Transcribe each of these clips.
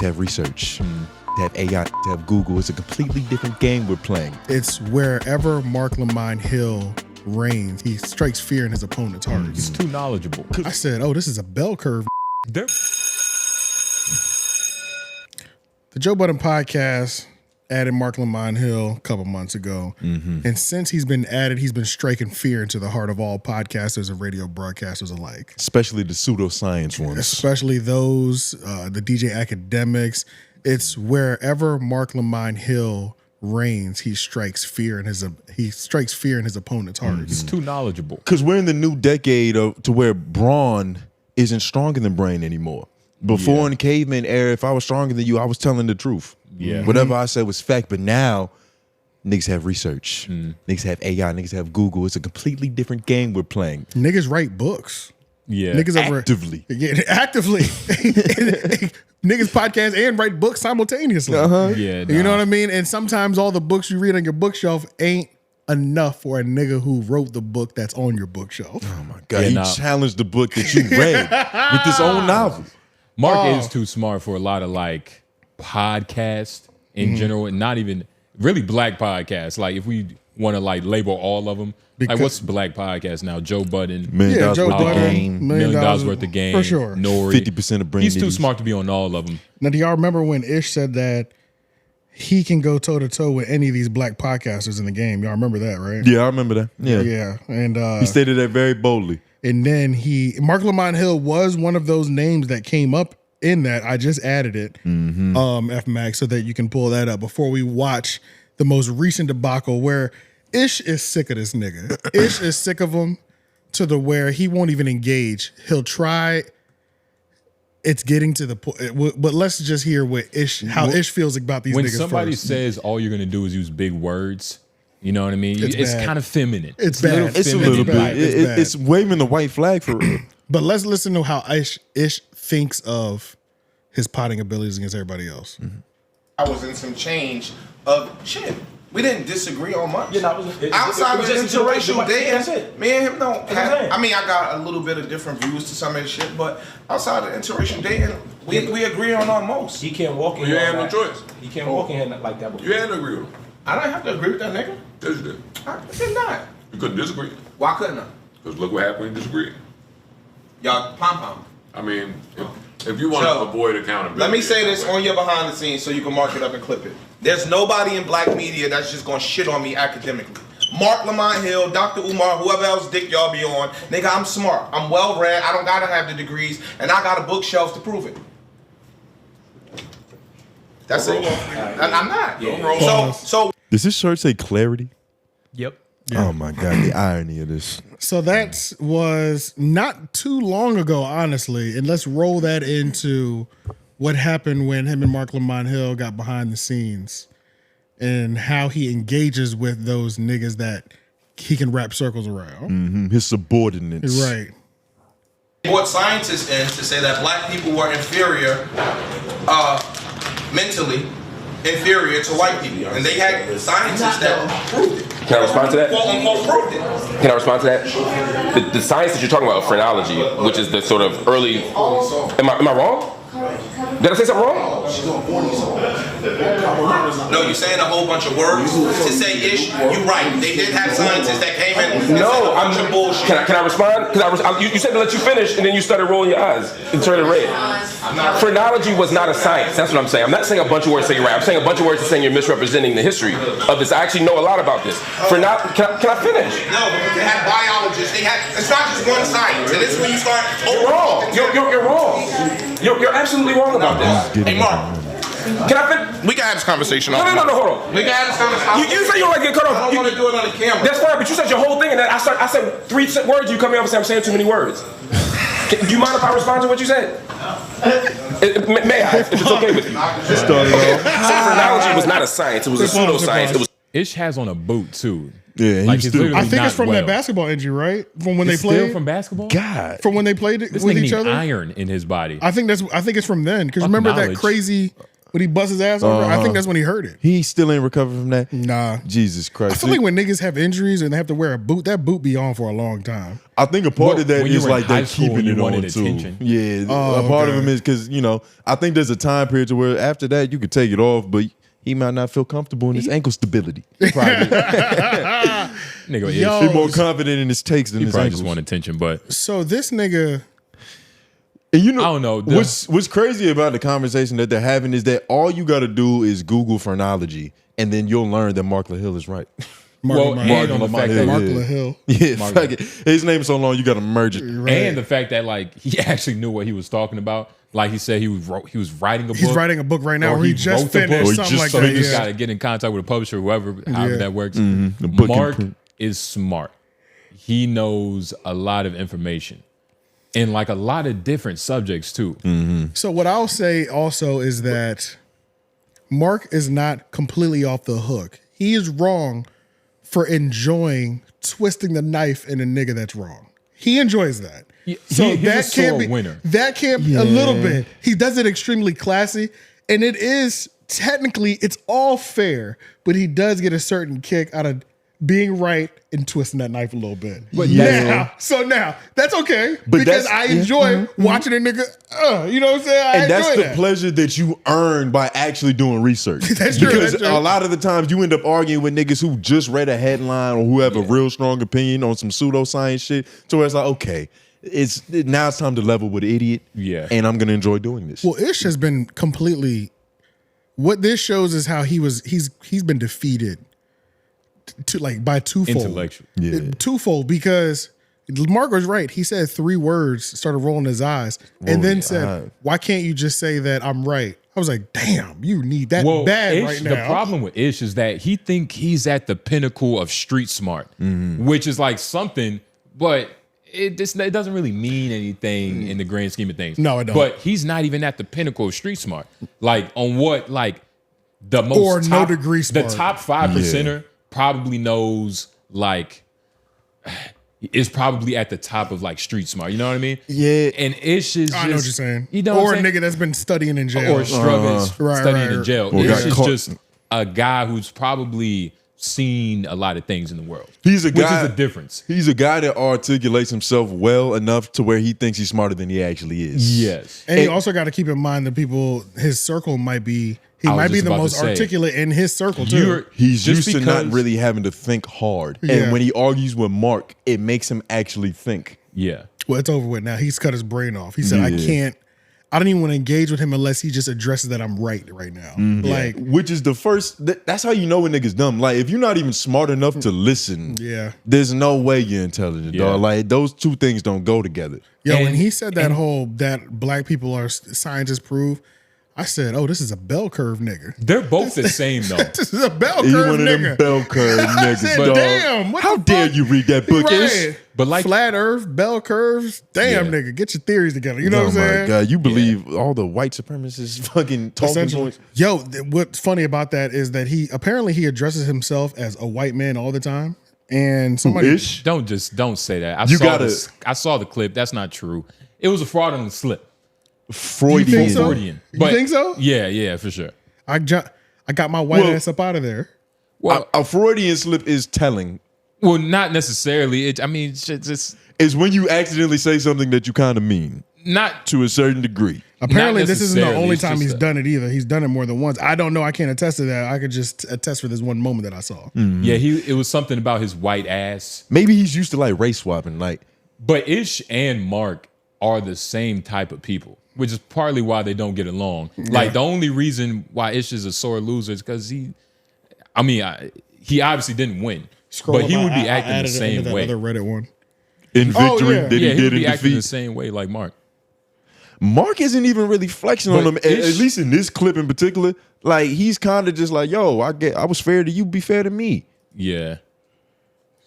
have research, to have AI, to have Google. It's a completely different game we're playing. It's wherever Marc Lamont Hill reigns, he strikes fear in his opponent's heart. He's too knowledgeable. I said, oh, this is a bell curve. They're The Joe Budden podcast added Marc Lamont Hill a couple months ago. And since he's been added, he's been striking fear into the heart of all podcasters and radio broadcasters alike. Especially the pseudoscience ones. Especially those, the DJ academics. It's wherever Marc Lamont Hill reigns, he strikes fear in his opponent's heart. He's too knowledgeable. Because we're in the new decade to where brawn isn't stronger than brain anymore. Before in caveman era, if I was stronger than you, I was telling the truth. Yeah. Whatever I said was fact. But now, niggas have research. Niggas have AI. Niggas have Google. It's a completely different game we're playing. Niggas write books. Yeah. Niggas Actively. Actively. Niggas podcast and write books simultaneously. Yeah. You know what I mean? And sometimes all the books you read on your bookshelf ain't enough for a nigga who wrote the book that's on your bookshelf. Oh my God. He challenged the book that you read with his own novel. Marc is too smart for a lot of like podcasts in general, and not even really black podcasts. Like if we want to like label all of them, like what's black podcasts now? Joe Budden, Joe Budden, $1 million worth of game, for sure. Nori, 50% of brain. He's too smart to be on all of them. Now, do y'all remember when Ish said that he can go toe to toe with any of these black podcasters in the game? Y'all remember that, right? Yeah, I remember that. Yeah. And he stated that very boldly. And then Marc Lamont Hill was one of those names that came up in that. I just added it, F Max, so that you can pull that up before we watch the most recent debacle where Ish is sick of this nigga. Ish is sick of him to the where he won't even engage. He'll try. It's getting to the point, but let's just hear what how Ish feels about these niggas. When somebody first. says all you're gonna do is use big words, you know what I mean? It's kind of feminine. It's bad. It's a little bit. It's waving the white flag for real. But let's listen to how Ish thinks of his potting abilities against everybody else. I was in some change of shit. We didn't disagree on much. Outside of the interracial dating, that's it. me and him don't have, I mean, I got a little bit of different views to some of this shit, but outside of interracial dating, we agree on most. He can't walk in You here. had no choice. He can't walk in here like that before. You had to agree with him. I don't have to agree with that nigga. Yes, you did. I did not. You couldn't disagree. Why couldn't I? Because look what happened when you disagreed. Y'all pom-pom. I mean, if you want to avoid accountability. Let me say this on your behind the scenes so you can mark it up and clip it. There's nobody in black media that's just gonna shit on me academically. Marc Lamont Hill, Dr. Umar, whoever else dick y'all be on, nigga, I'm smart. I'm well read. I don't gotta have the degrees, and I got a bookshelf to prove it. That's it. I'm not. Yeah. So Does this shirt say clarity? Yep. Oh my God, the irony of this. So that was not too long ago, honestly. And let's roll that into what happened when him and Marc Lamont Hill got behind the scenes and how he engages with those niggas that he can wrap circles around. His subordinates. Right. brought scientists in to say that black people were inferior, mentally inferior to white people. And they had scientists that proved it. Can I respond to that? Quote unquote proved it. Can I respond to that? The science that you're talking about, phrenology, which is the sort of early. Am I wrong? Did I say something wrong? No, you're saying a whole bunch of words to say ish. You're right. They did have scientists that came in and said a bunch of bullshit. Can I respond? Because you said to let you finish, and then you started rolling your eyes and turning red. Phrenology was not a science. That's what I'm saying. I'm not saying a bunch of words to say you're right. I'm saying a bunch of words to saying you're misrepresenting the history of this. I actually know a lot about this. Can I finish? No, they had biologists. It's not just one science. And this is when you start. You're wrong. You're wrong. You're absolutely wrong about this. Hey, Mark. Can I finish? We can have this conversation. No, hold on. We can have this conversation. You say you don't like getting cut off. I don't want to do it on the camera. That's fine, but you said your whole thing, and then I said 3 words. You come in and say I'm saying too many words. Do you mind if I respond to what you said? May I, if it's okay with you? Phrenology was not a science. It was a pseudoscience. Ish has on a boot too. Yeah, like it's I think it's from that basketball injury, right? From when they played. Still from basketball? God. From when they played this with nigga each other. Iron in his body. I think it's from then. Because remember that crazy when he busts his ass over. I think that's when he heard it. He still ain't recovered from that. Nah. Jesus Christ. I feel like when niggas have injuries and they have to wear a boot, that boot be on for a long time. I think a part of that when you is were in like high they're school keeping and you it on wanted too. attention. Yeah, Oh, a part of okay. him is because I think there's a time period to where after that you could take it off, but he might not feel comfortable in his ankle stability. Nigga, Yo. He's more confident in his takes than he his probably ankles. just want attention, but So this nigga, And you know, I don't know. What's crazy about the conversation that they're having is that all you got to do is Google phrenology, and then you'll learn that Marc LaHill is right. well, Mark and on the fact that Marc yeah. LaHill. Yeah, Marc- fuck it. His name is so long, you got to merge it. and the fact that like he actually knew what he was talking about. Like he said, he was writing a book. He's writing a book right now, or he just wrote the book. finished Or he something just like So that. he just Yeah. got to get in contact with a publisher, whoever, however Yeah. that works. The book Marc imprint. is smart. He knows a lot of information and like a lot of different subjects too. So what I'll say also is that Marc is not completely off the hook. He is wrong for enjoying twisting the knife in a nigga that's wrong. He enjoys that. He's a sore winner. That can't be a little bit. He does it extremely classy, and it is technically it's all fair, but he does get a certain kick out of being right and twisting that knife a little bit. But now that's okay But because that's- I enjoy watching a nigga. You know what I'm saying? I And that's enjoy the that. pleasure that you earn by actually doing research. That's true, Because that's true. a lot of the times you end up arguing with niggas who just read a headline or who have a real strong opinion on some pseudoscience shit. So it's like, okay, now it's time to level with the idiot. Yeah. And I'm gonna enjoy doing this. Well, Ish has been completely. What this shows is how he's been defeated to like by twofold. Intellectual. Yeah. Twofold because Marc was right. He said 3 words, started rolling his eyes, and then said, "Why can't you just say that I'm right?" I was like, "Damn, you need that bad Ish, right now." the problem with Ish is that he think he's at the pinnacle of street smart, which is like something, but it doesn't really mean anything in the grand scheme of things. No, it don't. But he's not even at the pinnacle of street smart. Like on what like the most Or no top, degree smart. The top 5%er probably knows like is probably at the top of like street smart. You know what I mean? Yeah. And Ish is I know what you're saying. You know or what a I'm saying? nigga that's been studying in jail. Or struggling, studying in jail. Or got Ish is caught. just a guy who's probably seen a lot of things in the world. He's a which guy. is a difference. He's a guy that articulates himself well enough to where he thinks he's smarter than he actually is. Yes. And you also got to keep in mind that his circle might be, he I was might be just the about to most say, articulate in his circle too. He's just used to not because- really having to think hard. Yeah. And when he argues with Marc, it makes him actually think. Yeah. Well, it's over with now. He's cut his brain off. He said, I don't even want to engage with him unless he just addresses that I'm right now. Like, Which is the first, that's how you know when niggas dumb. Like, if you're not even smart enough to listen, there's no way you're intelligent, dog. Like, those two things don't go together. when he said that black people are scientists prove, I said, oh, this is a bell curve nigga. They're both the same though. This is a bell He curve one of them nigga. bell curve I niggas, said, dog. damn, what How the dare fuck? you read that book, Ish? Right. But like Flat Earth, bell curves. Damn, Yeah. nigga, get your theories together. You know what I'm saying? my God, you believe all the white supremacists fucking talking Essentially. points? Yo, what's funny about that is that he addresses himself as a white man all the time. And somebody Ish? don't say that. I saw the clip. That's not true. It was a fraudulent slip. Freudian. You think so? Freudian. You think so? Yeah, for sure. I got my white ass up out of there. Well, A Freudian slip is telling. well, not necessarily. It's just It's when you accidentally say something that you kind of mean not to a certain degree. Apparently, this isn't the necessarily, only it's time just he's a- done it either. He's done it more than once. I don't know. I can't attest to that. I could just attest for this one moment that I saw. Yeah, it was something about his white ass. Maybe he's used to like race swapping. Like, But Ish and Marc are the same type of people, which is partly why they don't get along. Like the only reason why Ish is a sore loser is because he obviously didn't win, but he would be acting the same way. Other Reddit one. in victory yeah. that he Yeah, he did would in be acting the defeat. same way like Marc. Marc isn't even really flexing on But him, at Ish- least in this clip in particular. Like, he's kind of just like, yo, I was fair to you, be fair to me. Yeah.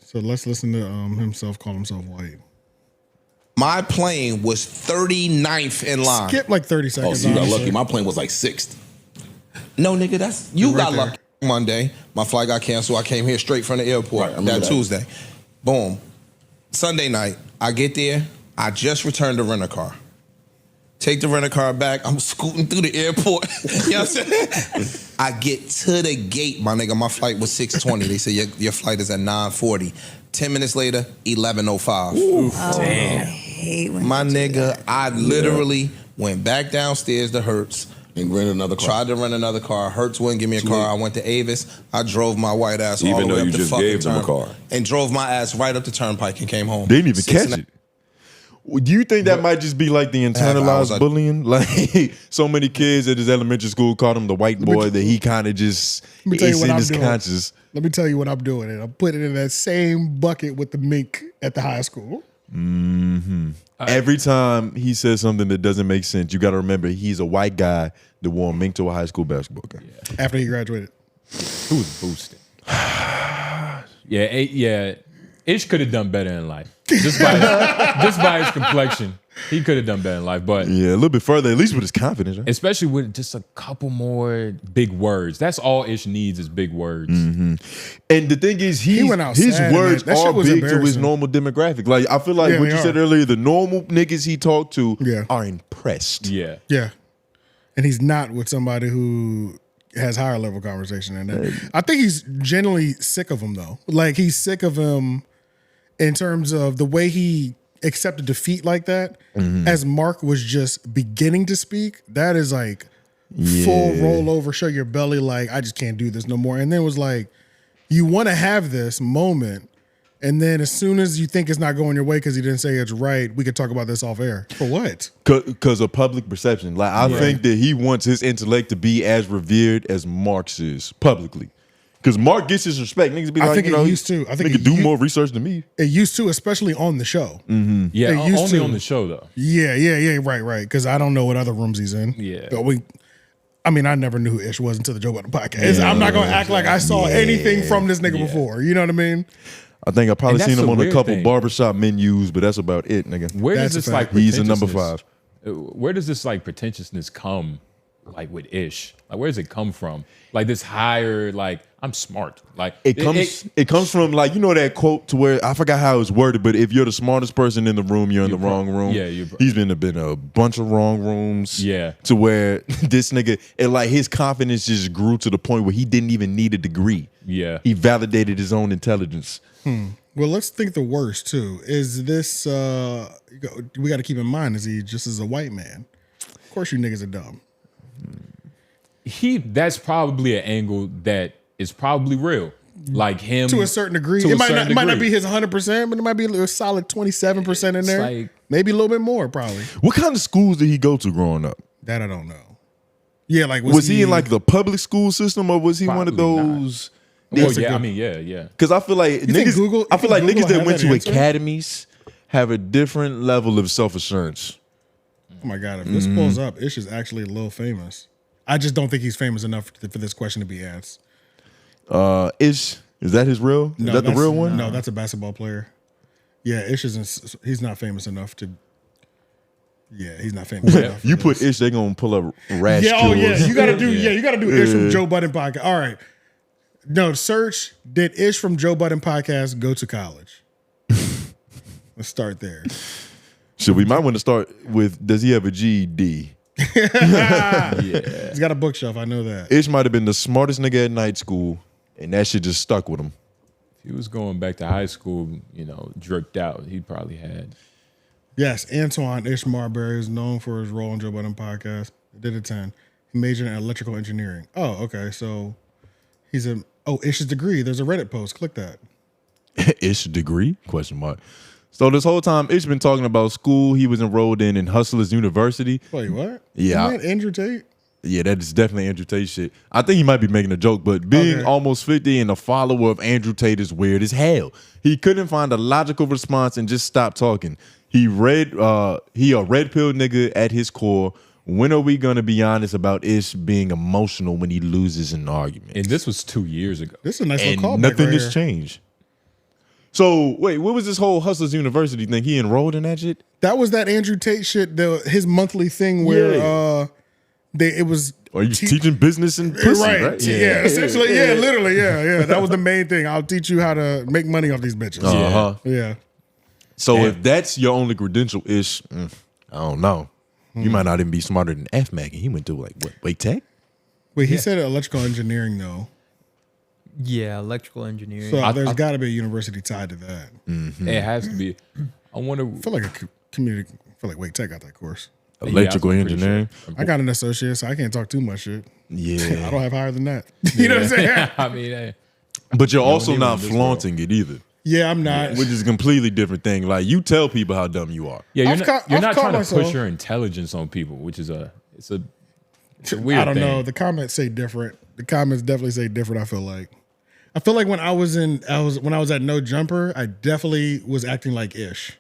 So let's listen to himself call himself white. My plane was 39th in line. Skip like 30 Oh, seconds. so you got honestly. lucky. My plane was like 6th. No, nigga, that's you Right got there. lucky. Monday, my flight got canceled. I came here straight from the airport Right, I remember that that. Tuesday. Boom. Sunday night, I get there. I just returned to rent a car. Take the rental car back. I'm scooting through the airport. You know what I'm saying? I get to the gate, my nigga. My flight was 6:20. They said your flight is at 9:40. 10 minutes later, 11:05. Damn. My nigga, I literally went back downstairs to Hertz. And rent another car. Tried to rent another car. Hertz wouldn't give me a car. I went to Avis. I drove my white ass all Even the way though up you the just fucking gave them a turnpike. car. And drove my ass right up the turnpike and came home. They didn't even 6 catch and it. Do you think that might just be like the internalized bullying? Like so many kids at his elementary school called him the white boy that he kind of just is in his conscious. Let me tell you what I'm doing. And I'm putting it in that same bucket with the mink at the high school. Every time he says something that doesn't make sense, you got to remember he's a white guy that wore a mink to a high school basketball game. After he graduated. Who was boosting? Yeah. Ish could have done better in life. Just by his complexion. He could have done better in life, but Yeah, a little bit further, at least with his confidence. Right? especially with just a couple more big words. That's all Ish needs is big words. And the thing is, went out his sad, words man. That are shit was big to his embarrassing. normal demographic. Like I feel like Yeah, what they you said are. earlier, the normal niggas he talked to Yeah. are impressed. Yeah. Yeah. And he's not with somebody who has higher level conversation than that. I think he's genuinely sick of him though. Like he's sick of him in terms of the way he accepted defeat like that. As Marc was just beginning to speak, that is like full roll over, show your belly, like I just can't do this no more. And then it was like, you want to have this moment, and then as soon as you think it's not going your way because he didn't say it's right, we could talk about this off air. For what? Because of public perception. Like I think that he wants his intellect to be as revered as Marc's is publicly. Because Marc gets his respect. Niggas be I like, think you know, it used to. I think nigga it do u- more research than me. It used to, especially on the show. Yeah, They used only to. on the show though. Yeah, right. Because I don't know what other rooms he's in. Yeah. But I mean, I never knew who Ish was until the Joe Budden podcast. I'm not going to act like I saw anything from this nigga before. You know what I mean? I think I probably And seen that's him the on a weird couple thing. barbershop menus, but that's about it, nigga. Where That's does a this like fact. He's a number pretentiousness- 5. Where does this like pretentiousness come, like with Ish? Like where does it come from? Like this higher, like I'm smart. Like It comes from like, you know that quote to where I forgot how it's worded, but if you're the smartest person in the room, you're in the wrong room. Yeah, he's been a bunch of wrong rooms. Yeah. To where this nigga, and like his confidence just grew to the point where he didn't even need a degree. Yeah. He validated his own intelligence. Well, let's think the worst too. Is this, we got to keep in mind, is he just as a white man? Of course you niggas are dumb. That's probably an angle that is probably real. Like him To a certain degree. to It a might certain not be degree. his 100%, but it might be a solid 27% in there. like- Maybe a little bit more, probably. What kind of schools did he go to growing up? That I don't know. Yeah, like Was he in like the public school system, or was he one of Probably not. those? Well, yeah, I mean, yeah. Because I feel like think niggas, Google- I feel you like think niggas Google that had went that to answer? academies have a different level of self assurance. Oh my God, if this pulls up, Ish is actually a little famous. I just don't think he's famous enough for this question to be asked. Is that his real? Is that the that's- real one? No, that's a basketball player. Yeah, Ish isn't. He's not famous enough to. Yeah, he's not famous enough. for You this. put Ish, they gonna pull up rash. Yeah, oh yeah, cures. you gotta do. Yeah, you gotta do Ish from Joe Budden podcast. All right, no, search. Did Ish from Joe Budden podcast go to college? Let's start there. So we might want to start with, does he have a GED? He's got a bookshelf. I know that. Ish might have been the smartest nigga at night school, and that shit just stuck with him. If he was going back to high school, dripped out, he probably had. Yes, Antoine Ish Marbury is known for his role on Joe Budden podcast. Did a 10. He majored in electrical engineering. Oh, okay. So he's Ish's degree. There's a Reddit post. Click that. Ish degree? Question mark. So this whole time, Ish been talking about school he was enrolled in Hustlers University. Wait, what? Yeah. Isn't that Andrew Tate? Yeah, that is definitely Andrew Tate shit. I think he might be making a joke, but being Okay. almost 50 and a follower of Andrew Tate is weird as hell. He couldn't find a logical response and just stopped talking. He a red pill nigga at his core. When are we gonna be honest about Ish being emotional when he loses an argument? And this was 2 years ago. This is a nice And little callback. nothing right has here. changed. So wait, what was this whole Hustlers University thing? He enrolled in that shit? That was that Andrew Tate shit. His monthly thing where Yeah. it was. Or you teaching business and pussy, right? Yeah, essentially. Yeah, literally. Yeah. That was the main thing. I'll teach you how to make money off these bitches. Uh-huh. Yeah. So if that's your only credential, Ish, I don't know. You might not even be smarter than F-Mac, and he went to like what? Wait, tech? Wait, he said electrical engineering though. Yeah, electrical engineering. So there's got to be a university tied to that. It has to be. I wonder. I feel like a community. I feel like Wait Tech got that course. Electrical engineering. Sure. I got an associate, so I can't talk too much shit. Yeah, I don't have higher than that. You know what I'm saying? I mean, hey, but you're also even not in this flaunting it either, Yeah, I'm not. which is a completely different thing. Like you tell people how dumb you are. yeah, I've you're I've not caught trying to myself. push your intelligence on people, which is it's a weird I don't thing. know. The comments say different. The comments definitely say different. I feel like when I was at No Jumper, I definitely was acting like Ish,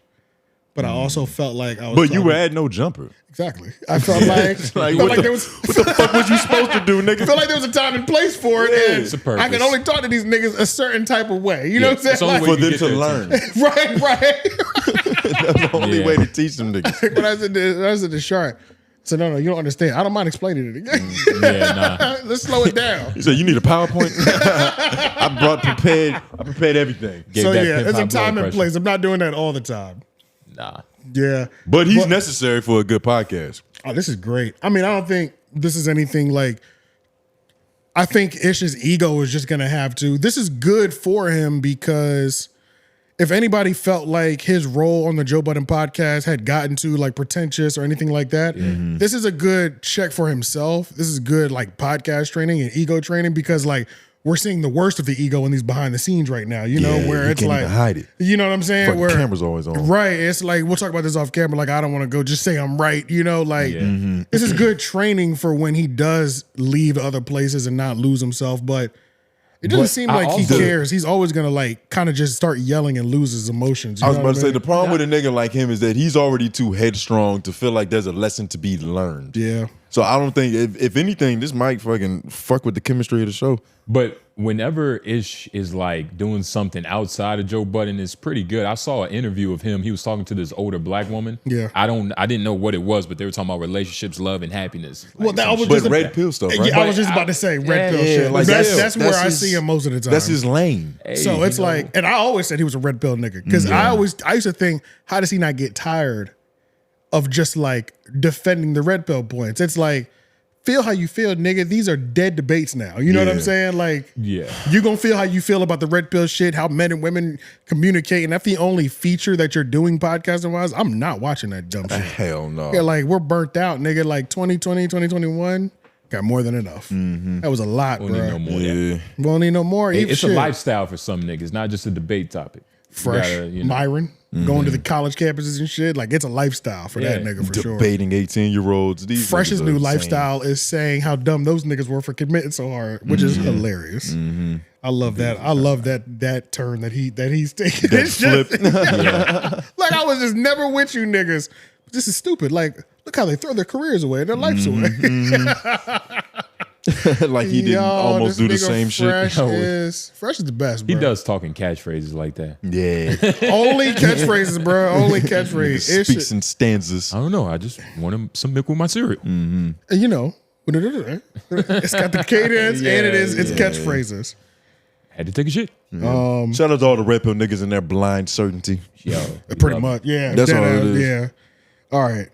but I also felt like I was. But you were talking- at No Jumper. exactly. I felt like there was. What the fuck was you supposed to do, I nigga? felt like there was a time and place for it, It's a and purpose. I can only talk to these niggas a certain type of way. You know what I'm it's the saying? only Like, way For you them get to there, too. learn. right. That's the only Yeah. way to teach them niggas. When I said the shark, I said, no, you don't understand. I don't mind explaining it again. Yeah, nah. Let's slow it down. He said, "You need a PowerPoint." I prepared everything. Gave So that yeah, pimp there's high a blood time and pressure. place. I'm not doing that all the time. Nah. Yeah. But he's necessary for a good podcast. Oh, this is great. I mean, I don't think this is anything like. I think Ish's ego is just gonna have to. This is good for him because if anybody felt like his role on the Joe Budden podcast had gotten too like pretentious or anything like that, this is a good check for himself. This is good like podcast training and ego training because like we're seeing the worst of the ego in these behind the scenes right now. You know Yeah, where you it's can't like even hide it. You know what I'm saying? Fucking Where camera's always on. Right. It's like we'll talk about this off camera. Like I don't want to go. Just say I'm right. You know, like this is good training for when he does leave other places and not lose himself. But it doesn't seem I like he also- cares. He's always gonna like kind of just start yelling and lose his emotions. You I was know about what to say mean? the problem with a nigga like him is that he's already too headstrong to feel like there's a lesson to be learned. Yeah. So I don't think if anything, this might fucking fuck with the chemistry of the show. But whenever Ish is like doing something outside of Joe Budden, it's pretty good. I saw an interview of him. He was talking to this older black woman. Yeah. I didn't know what it was, but they were talking about relationships, love, and happiness. Like Well, that some was shit. But just red pill stuff, right? Yeah, I was just about to say red pill shit. like That's where I his- see him most of the time. That's his lane. Hey, So it's you know, like, and I always said he was a red pill nigga because I used to think, how does he not get tired of just like defending the red pill points? It's like, feel how you feel, nigga. These are dead debates now. You know what I'm Yeah. saying? Like, Yeah. you gonna feel how you feel about the red pill shit, how men and women communicate, and that's the only feature that you're doing podcasting wise. I'm not watching that dumb shit. Hell no. Yeah, like we're burnt out, nigga. Like 2020, 2021, got more than enough. That was a lot, we don't need bro. no more of that. Yeah. We don't need no more. Even It's a shit. lifestyle for some niggas, not just a debate topic. You Fresh, gotta, you know, Myron, going to the college campuses and shit. Like it's a lifestyle for that Yeah. nigga for sure. Debating 18-year-olds. These Fresh's niggas are new insane. lifestyle is saying how dumb those niggas were for committing so hard, which is hilarious. I love that. I love that turn that he's taking. That It's just- flip. like I was just never with you niggas. This is stupid. Like look how they throw their careers away, their lives away. Like he didn't Yo, almost this do the nigga same Fresh shit. Fresh is the best. He Bro. does talking catchphrases like that. Yeah. Only catchphrases, bro. Only catchphrases. Speaks in stanzas. I don't know. I just want some milk with my cereal. And you know, it's got the cadence and it's catchphrases. Had to take a shit. Shout out to all the red pill niggas and their blind certainty. Yo, Pretty much, yeah. That's Dead all it ass, is. Yeah. All right.